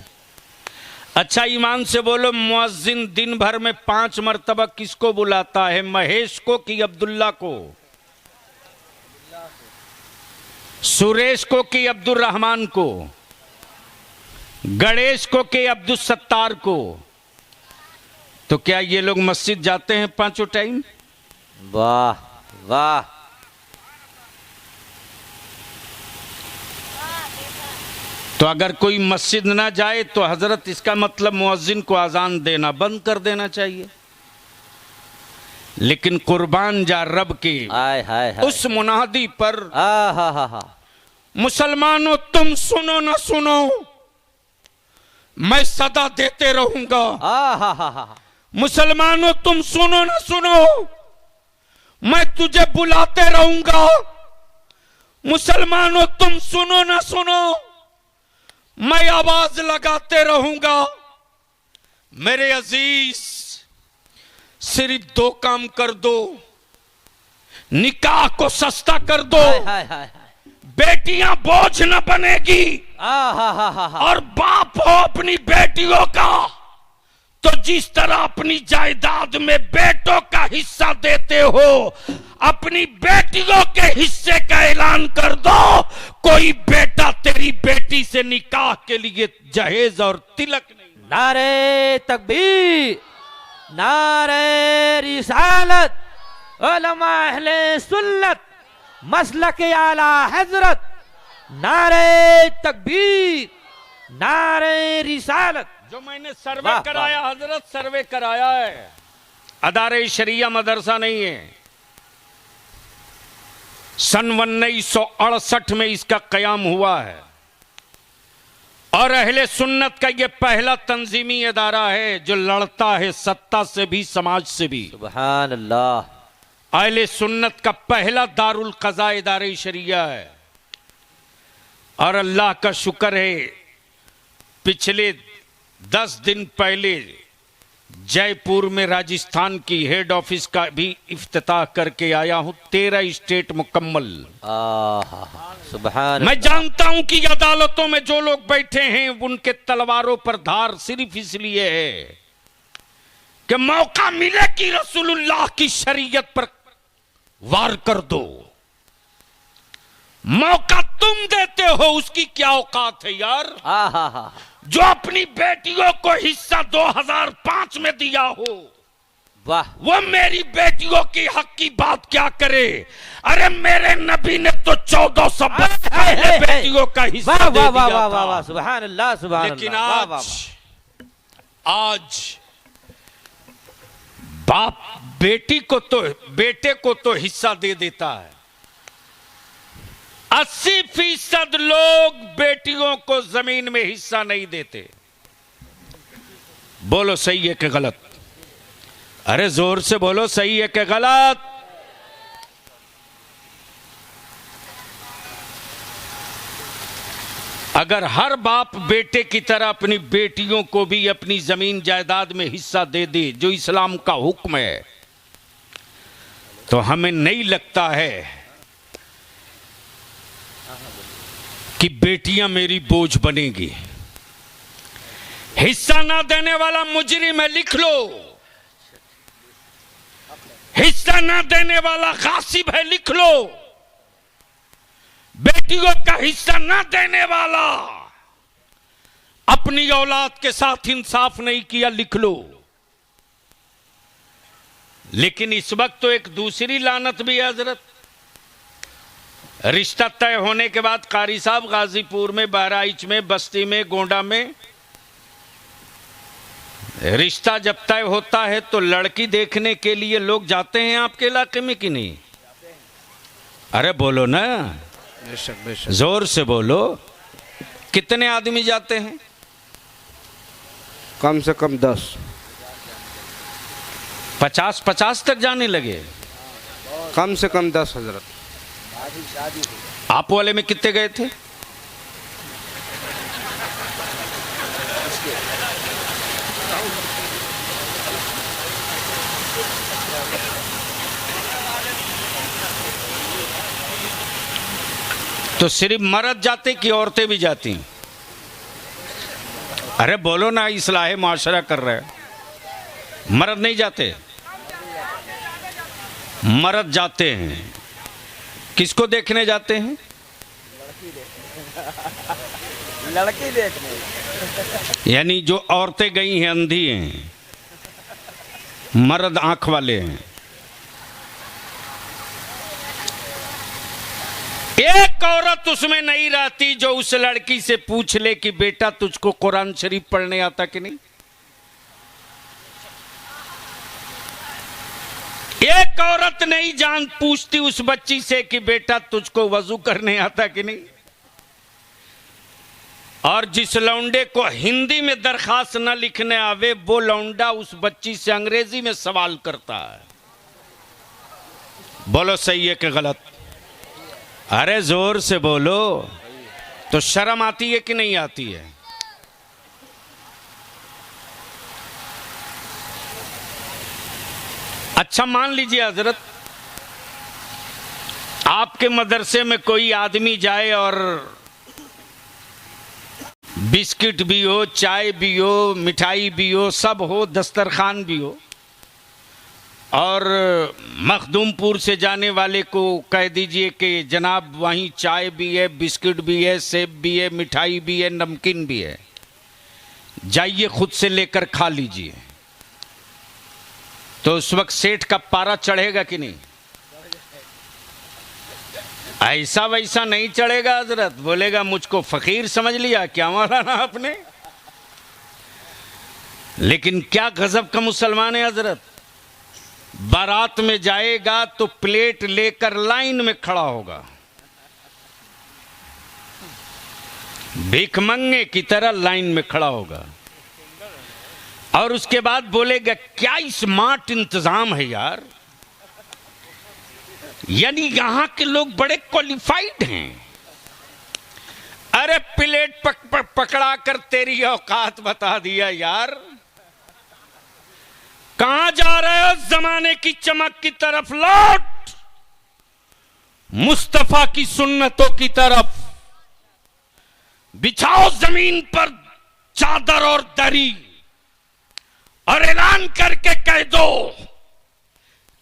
अच्छा ईमान से बोलो, मुअज्जिन दिन भर में 5 मरतबा किसको बुलाता है? महेश को कि अब्दुल्ला को? सुरेश को कि अब्दुल रहमान को? गणेश को कि अब्दुल सत्तार को? तो क्या ये लोग मस्जिद जाते हैं 5 टाइम? वाह वाह। तो अगर कोई मस्जिद ना जाए तो हजरत इसका मतलब मुअज्जिन को अजान देना बंद कर देना चाहिए। लेकिन कुर्बान जा रब के हाय हाय हाय। उस मुनादी पर, हा। मुसलमानों तुम सुनो न सुनो, मैं सदा देते रहूंगा। हा। मुसलमानों तुम सुनो न सुनो, मैं तुझे बुलाते रहूंगा। मुसलमानों तुम सुनो न सुनो, मैं आवाज लगाते रहूंगा। मेरे अजीज, सिर्फ 2 काम कर दो, निकाह को सस्ता कर दो। हाय हाय। बेटियां बोझ न बनेगी। हा। और बाप हो अपनी बेटियों का, तो जिस तरह अपनी जायदाद में बेटों का हिस्सा देते हो, अपनी बेटियों के हिस्से का ऐलान कर दो। कोई बेटा तेरी बेटी से निकाह के लिए जहेज और तिलक नहीं। नारे तकबीर, नारे रिसालत, उलमा अहले सुन्नत, मसलक आला हजरत। नारे तकबीर, नारे रिसालत। जो मैंने सर्वे कराया हजरत, सर्वे कराया है, अदारे शरिया मदरसा नहीं है। सन 1968 में इसका कयाम हुआ है और अहले सुन्नत का यह पहला तंजीमी अदारा है जो लड़ता है सत्ता से भी समाज से भी। सुभान अल्लाह। अहले सुन्नत का पहला दारुल क़ज़ा इदारे शरिया है। और अल्लाह का शुक्र है, पिछले 10 दिन पहले जयपुर में राजस्थान की हेड ऑफिस का भी इफ्तिताह करके आया हूं। 13 स्टेट मुकम्मल। सुभान। मैं जानता हूं कि अदालतों में जो लोग बैठे हैं उनके तलवारों पर धार सिर्फ इसलिए है कि मौका मिले कि रसूलुल्लाह की शरीयत पर वार कर दो। मौका तुम देते हो, उसकी क्या औकात है यार? जो अपनी बेटियों को हिस्सा 2005 में दिया हो, वाह, वो मेरी बेटियों की हक की बात क्या करे? अरे मेरे नबी ने तो 1400 बेटियों का हिस्सा दे दिया था। सुभान अल्लाह, सुभान लेकिन अल्लाह। आज बाप बेटे को तो हिस्सा दे देता है। 80% लोग बेटियों को जमीन में हिस्सा नहीं देते। बोलो सही है कि गलत? अरे जोर से बोलो, सही है कि गलत? अगर हर बाप बेटे की तरह अपनी बेटियों को भी अपनी जमीन जायदाद में हिस्सा दे दे, जो इस्लाम का हुक्म है, तो हमें नहीं लगता है कि बेटियां मेरी बोझ बनेगी। हिस्सा ना देने वाला मुजरिम है, लिख लो। हिस्सा ना देने वाला गासिब है, लिख लो। बेटियों का हिस्सा न देने वाला अपनी औलाद के साथ इंसाफ नहीं किया, लिख लो। लेकिन इस वक्त तो एक दूसरी लानत भी है हजरत। रिश्ता तय होने के बाद कारी साहब गाजीपुर में, बहराइच में, बस्ती में, गोंडा में रिश्ता जब तय होता है तो लड़की देखने के लिए लोग जाते हैं आपके इलाके में कि नहीं? अरे बोलो ना, जोर से बोलो। कितने आदमी जाते हैं? कम से कम 10। 50 तक जाने लगे। कम से कम 10 हजरत। आप वाले में कितने गए थे? तो सिर्फ मर्द जाते कि औरतें भी जाती? अरे बोलो ना, इस्लाह मुआशरा कर रहे हैं। मर्द नहीं जाते? मर्द जाते हैं। किसको देखने जाते हैं? लड़की देखने। यानी जो औरतें गई हैं अंधी हैं, मर्द आंख वाले हैं। एक औरत उसमें नहीं रहती जो उस लड़की से पूछ ले कि बेटा तुझको कुरान शरीफ पढ़ने आता कि नहीं। एक औरत नहीं जान पूछती उस बच्ची से कि बेटा तुझको वजू करने आता कि नहीं। और जिस लौंडे को हिंदी में दरखास्त न लिखने आवे, वो लौंडा उस बच्ची से अंग्रेजी में सवाल करता है। बोलो सही है कि गलत? अरे जोर से बोलो। तो शर्म आती है कि नहीं आती है? अच्छा मान लीजिए हजरत, आपके मदरसे में कोई आदमी जाए और बिस्किट भी हो, चाय भी हो, मिठाई भी हो, सब हो, दस्तरखान भी हो, और मखदूमपुर से जाने वाले को कह दीजिए कि जनाब वहीं चाय भी है, बिस्किट भी है, सेब भी है, मिठाई भी है, नमकीन भी है, जाइए खुद से लेकर खा लीजिए। तो उस वक्त सेठ का पारा चढ़ेगा कि नहीं? ऐसा वैसा नहीं चढ़ेगा हजरत। बोलेगा मुझको फकीर समझ लिया क्या मौलाना आपने? लेकिन क्या गजब का मुसलमान है हजरत। बारात में जाएगा तो प्लेट लेकर लाइन में खड़ा होगा, भिखमंगे की तरह लाइन में खड़ा होगा, और उसके बाद बोलेगा क्या स्मार्ट इंतजाम है यार, यानी यहां के लोग बड़े क्वालिफाइड हैं। अरे प्लेट पकड़ा कर तेरी औकात बता दिया यार। कहां जा रहे हो जमाने की चमक की तरफ? लौट मुस्तफा की सुन्नतों की तरफ। बिछाओ जमीन पर चादर और दरी और ऐलान करके कह दो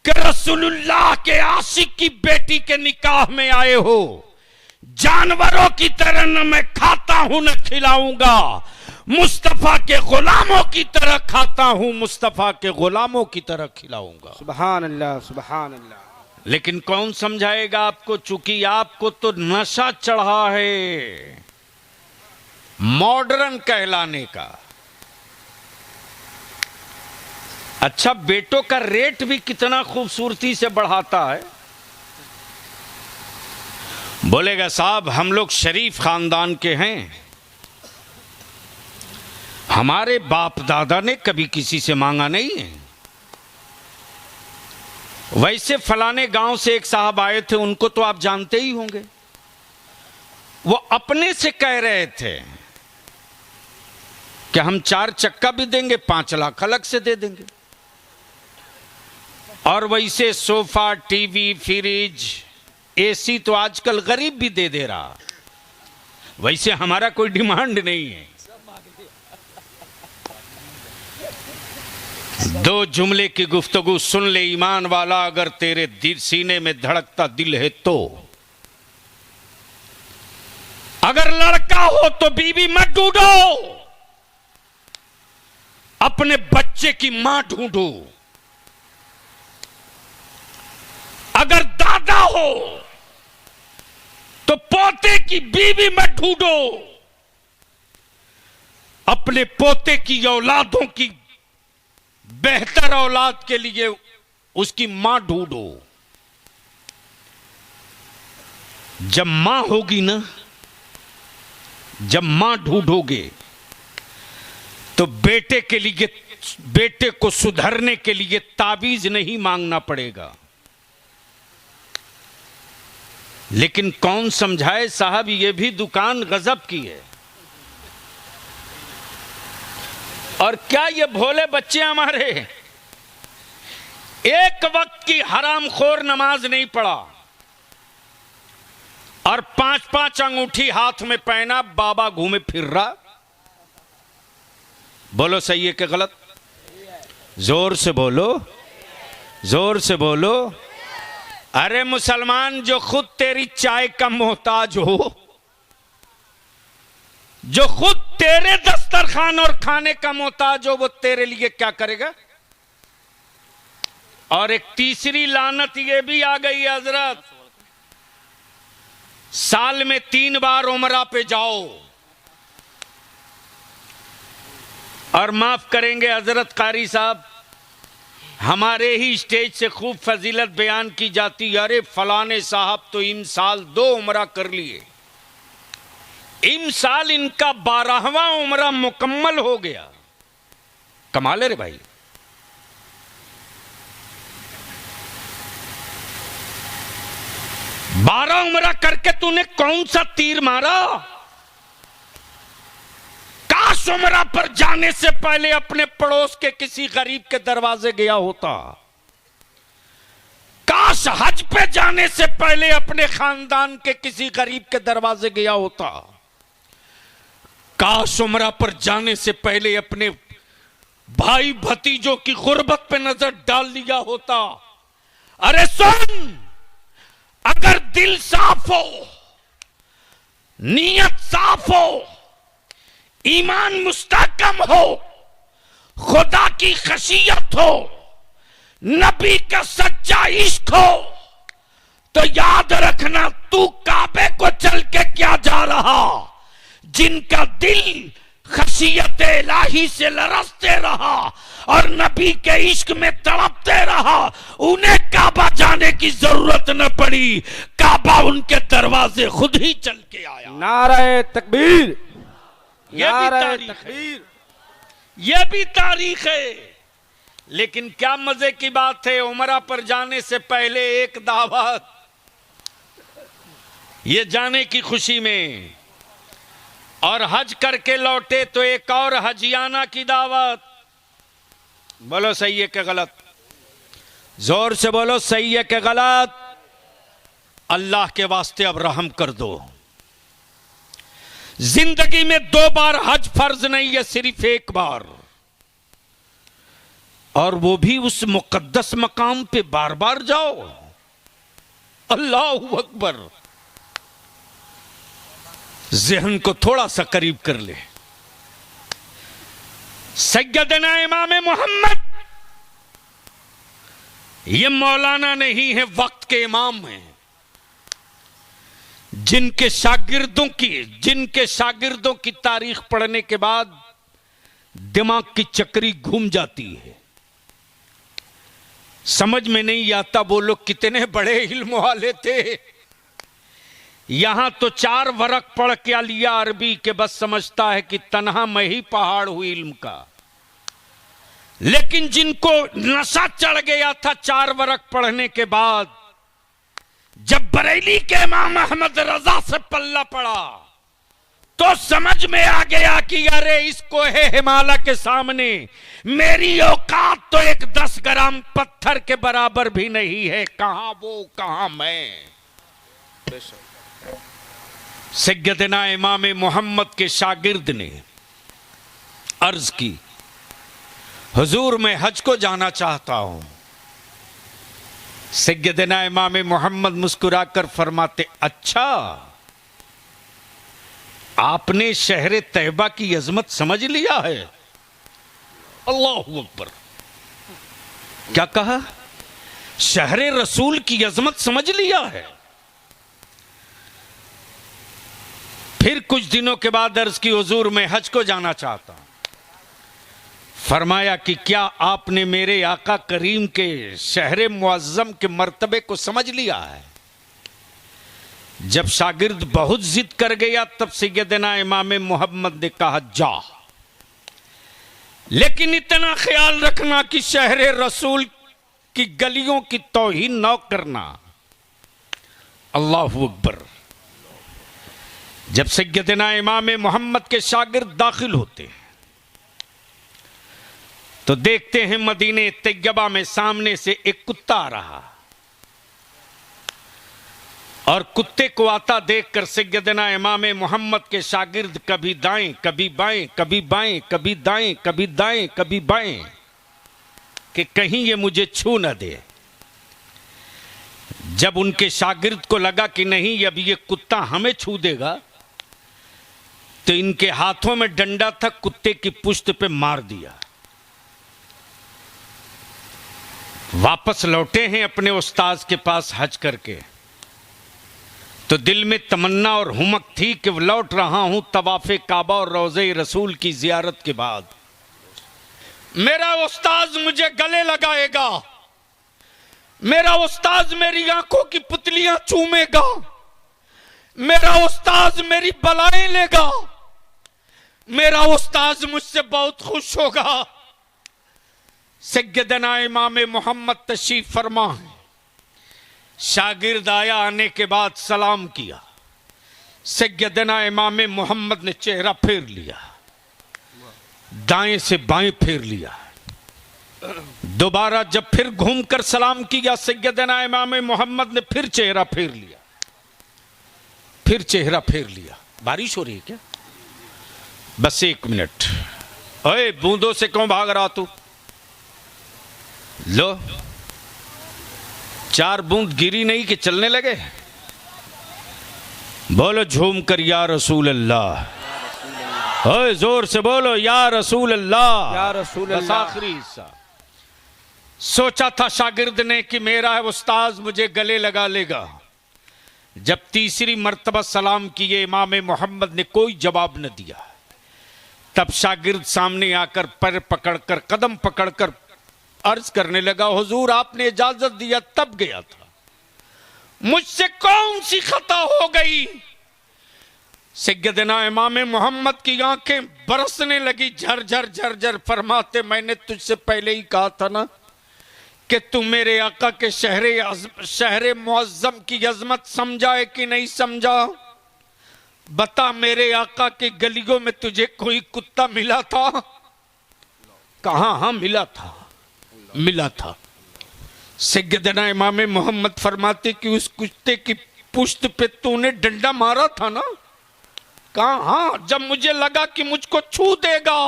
कि रसूलुल्लाह के आशिक की बेटी के निकाह में आए हो। जानवरों की तरह न मैं खाता हूं न खिलाऊंगा, मुस्तफा के गुलामों की तरह खाता हूं, मुस्तफा के गुलामों की तरह खिलाऊंगा। सुभान अल्लाह, सुभान अल्लाह। लेकिन कौन समझाएगा आपको? चूंकि आपको तो नशा चढ़ा है मॉडर्न कहलाने का। अच्छा, बेटों का रेट भी कितना खूबसूरती से बढ़ाता है। बोलेगा साहब हम लोग शरीफ खानदान के हैं, हमारे बाप दादा ने कभी किसी से मांगा नहीं है। वैसे फलाने गांव से एक साहब आए थे, उनको तो आप जानते ही होंगे। वो अपने से कह रहे थे कि हम 4 चक्का भी देंगे, 5 लाख अलग से दे देंगे। और वैसे सोफा, टीवी, फ्रिज, एसी तो आजकल गरीब भी दे रहा। वैसे हमारा कोई डिमांड नहीं है। 2 जुमले की गुफ्तगू सुन ले ईमान वाला, अगर तेरे दिल सीने में धड़कता दिल है तो। अगर लड़का हो तो बीवी मत ढूंढो, अपने बच्चे की मां ढूंढो। अगर दादा हो तो पोते की बीवी मत ढूंढो, अपने पोते की औलादों की बेहतर औलाद के लिए उसकी मां ढूंढो। जब मां होगी ना, जब मां ढूंढोगे तो बेटे के लिए, बेटे को सुधरने के लिए ताबीज नहीं मांगना पड़ेगा। लेकिन कौन समझाए साहब, ये भी दुकान गजब की है। और क्या ये भोले बच्चे हमारे एक वक्त की हरामखोर नमाज नहीं पढ़ा और 5-5 अंगूठी हाथ में पहना, बाबा घूमे फिर रहा। बोलो सही है कि गलत? जोर से बोलो, जोर से बोलो। अरे मुसलमान, जो खुद तेरी चाय का मोहताज हो, जो खुद तेरे दस्तरखान और खाने का मोहताज हो, वो तेरे लिए क्या करेगा? और एक तीसरी लानत ये भी आ गई हजरत, साल में 3 बार उमरा पे जाओ। और माफ करेंगे हजरत कारी साहब, हमारे ही स्टेज से खूब फजीलत बयान की जाती, अरे फलाने साहब तो इन साल 2 उमरा कर लिए, इन साल इनका 12वां उमरा मुकम्मल हो गया। कमाल है रे भाई। बारह उमरा करके तूने कौन सा तीर मारा? काश उमरा पर जाने से पहले अपने पड़ोस के किसी गरीब के दरवाजे गया होता। काश हज पे जाने से पहले अपने खानदान के किसी गरीब के दरवाजे गया होता। काश उमरा पर जाने से पहले अपने भाई भतीजों की गुर्बत पे नजर डाल लिया होता। अरे सुन, अगर दिल साफ हो, नीयत साफ हो, ईमान मुस्तहकम हो, खुदा की खशियत हो, नबी का सच्चा इश्क हो, तो याद रखना तू काबे को चल के क्या जा रहा। जिनका दिल खशियत इलाही से लरसते रहा और नबी के इश्क में तड़पते रहा, उन्हें काबा जाने की जरूरत न पड़ी, काबा उनके दरवाजे खुद ही चल के आया। नारे तकबीर, यह भी तारीख है, यह भी तारीख है। लेकिन क्या मजे की बात है, उमरा पर जाने से पहले एक दावत, ये जाने की खुशी में, और हज करके लौटे तो एक और हजियाना की दावत। बोलो सही है कि गलत? जोर से बोलो, सही है कि गलत? अल्लाह के वास्ते अब रहम कर दो। जिंदगी में 2 बार हज फर्ज नहीं है, सिर्फ 1 बार, और वो भी उस मुकद्दस मकाम पे बार बार जाओ। अल्लाहू अकबर। ज़हन को थोड़ा सा करीब कर ले। सैयदना इमाम मोहम्मद ये मौलाना नहीं है, वक्त के इमाम हैं, जिनके शागिर्दों की तारीख पढ़ने के बाद दिमाग की चक्री घूम जाती है। समझ में नहीं आता वो लोग कितने बड़े इल्म वाले थे। यहां तो 4 वरक पढ़ के लिया अरबी के, बस समझता है कि तन्हा मैं ही पहाड़ हुई इल्म का। लेकिन जिनको नशा चढ़ गया था 4 वरक पढ़ने के बाद, जब बरेली के इमाम अहमद रजा से पल्ला पड़ा तो समझ में आ गया कि अरे इसको है हिमालय के सामने मेरी औकात तो एक 10 ग्राम पत्थर के बराबर भी नहीं है। कहां वो, कहां मैं। सैयदना इमाम मोहम्मद के शागिर्द ने अर्ज की, हुजूर मैं हज को जाना चाहता हूं। सैयदना इमाम मोहम्मद मुस्कुराकर फरमाते, अच्छा आपने शहर तैयबा की अजमत समझ लिया है? अल्लाहू अकबर। क्या कहा? शहर रसूल की अजमत समझ लिया है। फिर कुछ दिनों के बाद अर्ज की, हुजूर मैं हज को जाना चाहता हूं। फरमाया कि क्या आपने मेरे आका करीम के शहर मुअज्जम के मर्तबे को समझ लिया है? जब शागिर्द बहुत जिद कर गया तब सैयदना इमाम मोहम्मद ने कहा जा, लेकिन इतना ख्याल रखना कि शहर रसूल की गलियों की तौहीन न करना। अल्लाहू अकबर। जब सैयदना इमाम मोहम्मद के शागिर्द दाखिल होते हैं तो देखते हैं मदीने तैयबा में सामने से एक कुत्ता आ रहा, और कुत्ते को आता देखकर सैयदना इमाम मोहम्मद के शागिर्द कभी दाएं कभी बाएं, कभी बाएं कभी दाएं, कभी दाएं कभी बाएं, कि कहीं ये मुझे छू न दे। जब उनके शागिर्द को लगा कि नहीं अब ये कुत्ता हमें छू देगा, तो इनके हाथों में डंडा था, कुत्ते की पुश्त पे मार दिया। वापस लौटे हैं अपने उस्ताद के पास हज करके, तो दिल में तमन्ना और हुमक थी कि लौट रहा हूं तवाफ़े काबा और रोज़े रसूल की जियारत के बाद। मेरा उस्ताद मुझे गले लगाएगा, मेरा उस्ताद मेरी आंखों की पुतलियां चूमेगा, मेरा उस्ताद मेरी बलाएं लेगा, मेरा उस्ताद मुझसे बहुत खुश होगा। सैयदना इमाम मोहम्मद तशरीफ फरमा है। शागिर्द आया, आने के बाद सलाम किया। सैयदना इमाम मोहम्मद ने चेहरा फेर लिया, दाएं से बाएं फेर लिया। दोबारा जब फिर घूमकर सलाम किया सैयदना इमाम मोहम्मद ने फिर चेहरा फेर लिया, फिर चेहरा फेर लिया। बारिश हो रही है क्या? बस 1 मिनट। ओए बूंदों से क्यों भाग रहा तू? लो 4 बूंद गिरी नहीं कि चलने लगे। बोलो झूम कर या रसूल अल्लाह। ओए जोर से बोलो या रसूल अल्लाह, या रसूल बस अल्लाह। आखिरी हिस्सा। सोचा था शागिर्द ने कि मेरा उस्ताद मुझे गले लगा लेगा। जब तीसरी मर्तबा सलाम किए इमाम मोहम्मद ने कोई जवाब न दिया। तब शागिर्द सामने आकर पैर पकड़कर कदम पकड़कर अर्ज करने लगा, हुजूर आपने इजाजत दिया तब गया था, मुझसे कौन सी खता हो गई? सैयदना इमाम मोहम्मद की आंखें बरसने लगी, झरझर झरझर। फरमाते, मैंने तुझसे पहले ही कहा था ना कि तू मेरे आका के शहर मुअज्जम की अजमत समझा है कि नहीं समझा? बता, मेरे आका के गलियों में तुझे कोई कुत्ता मिला था? कहा? हाँ मिला था, मिला था। सैयदना इमाम मोहम्मद फरमाते कि उस कुत्ते की पुश्त पे तूने डंडा मारा था ना? कहा हाँ, जब मुझे लगा कि मुझको छू देगा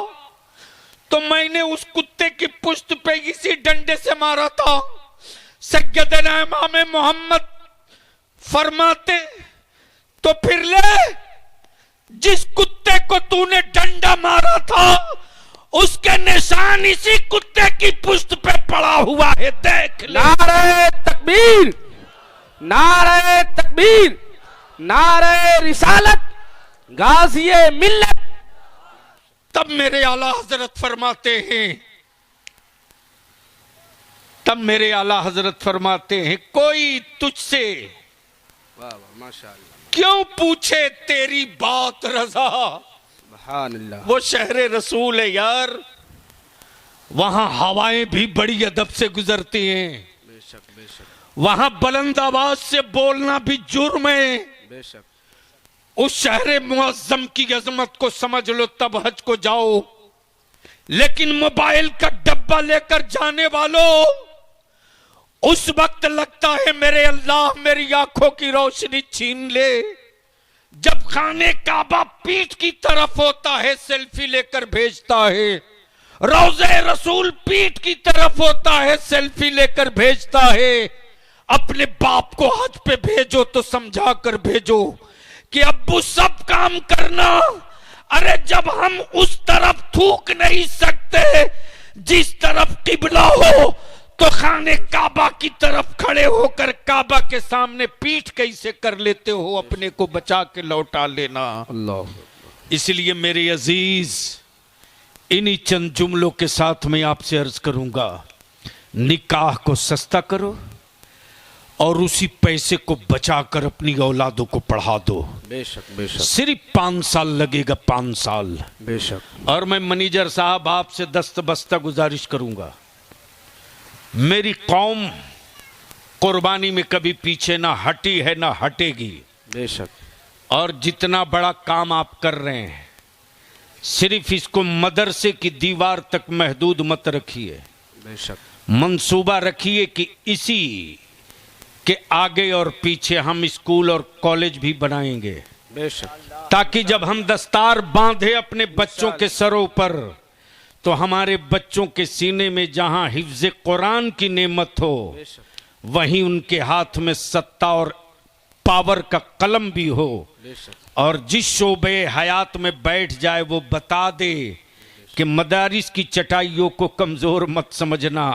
तो मैंने उस कुत्ते की पुश्त पे इसी डंडे से मारा था। सैयदना इमाम मोहम्मद फरमाते, तो फिर ले, जिस कुत्ते को तूने डंडा मारा था उसके निशान इसी कुत्ते की पुश्त पे पड़ा हुआ है, देख ले। नारे तकबीर, नारे तकबीर, नारे रिसालत, गाज़िए मिल्लत। तब मेरे आला हजरत फरमाते हैं, तब मेरे आला हजरत फरमाते हैं, कोई तुझसे वाह वाह माशाअल्लाह, क्यों पूछे तेरी बात रजा? सुभान अल्लाह। वो शहर रसूल है यार, वहां हवाएं भी बड़ी अदब से गुजरती हैं, बेशक बेशक वहां बुलंद आवाज से बोलना भी जुर्म है। बेशक। उस शहर मुअज्जम की अजमत को समझ लो तब हज को जाओ। लेकिन मोबाइल का डब्बा लेकर जाने वालों, उस वक्त लगता है मेरे अल्लाह मेरी आंखों की रोशनी छीन ले, जब खाने काबा पीठ की तरफ होता है सेल्फी लेकर भेजता है, रोज़े रसूल पीठ की तरफ होता है सेल्फी लेकर भेजता है। अपने बाप को हज पे भेजो तो समझा कर भेजो कि अब्बू सब काम करना। अरे जब हम उस तरफ थूक नहीं सकते जिस तरफ किबला हो, तो खाने काबा की तरफ खड़े होकर काबा के सामने पीठ कैसे कर लेते हो, अपने को बचा के लौटा लेना। अल्लाह। इसलिए मेरे अजीज, इन्हीं चंद जुमलों के साथ मैं आपसे अर्ज करूंगा, निकाह को सस्ता करो और उसी पैसे को बचाकर अपनी औलादों को पढ़ा दो। बेशक बेशक। सिर्फ 5 साल लगेगा, 5 साल। बेशक। और मैं मैनेजर साहब आपसे दस्तबस्ता गुजारिश करूंगा, मेरी कौम कुर्बानी में कभी पीछे ना हटी है ना हटेगी। बेशक। और जितना बड़ा काम आप कर रहे हैं, सिर्फ इसको मदरसे की दीवार तक महदूद मत रखिए। बेशक। मंसूबा रखिए कि इसी के आगे और पीछे हम स्कूल और कॉलेज भी बनाएंगे। बेशक। ताकि जब हम दस्तार बांधे अपने बच्चों के सरों पर, तो हमारे बच्चों के सीने में जहां हिफ्ज़े कुरान की नेमत हो, वहीं उनके हाथ में सत्ता और पावर का कलम भी हो। और जिस शोबे हयात में बैठ जाए वो बता दे कि मदारिस की चटाइयों को कमजोर मत समझना,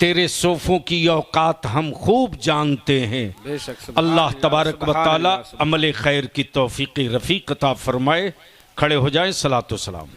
तेरे सोफों की औकात हम खूब जानते हैं। अल्लाह तबारक व तआला अमल खैर की तौफीक रफ़ीक अता फरमाए। खड़े हो जाए, सलातो सलाम।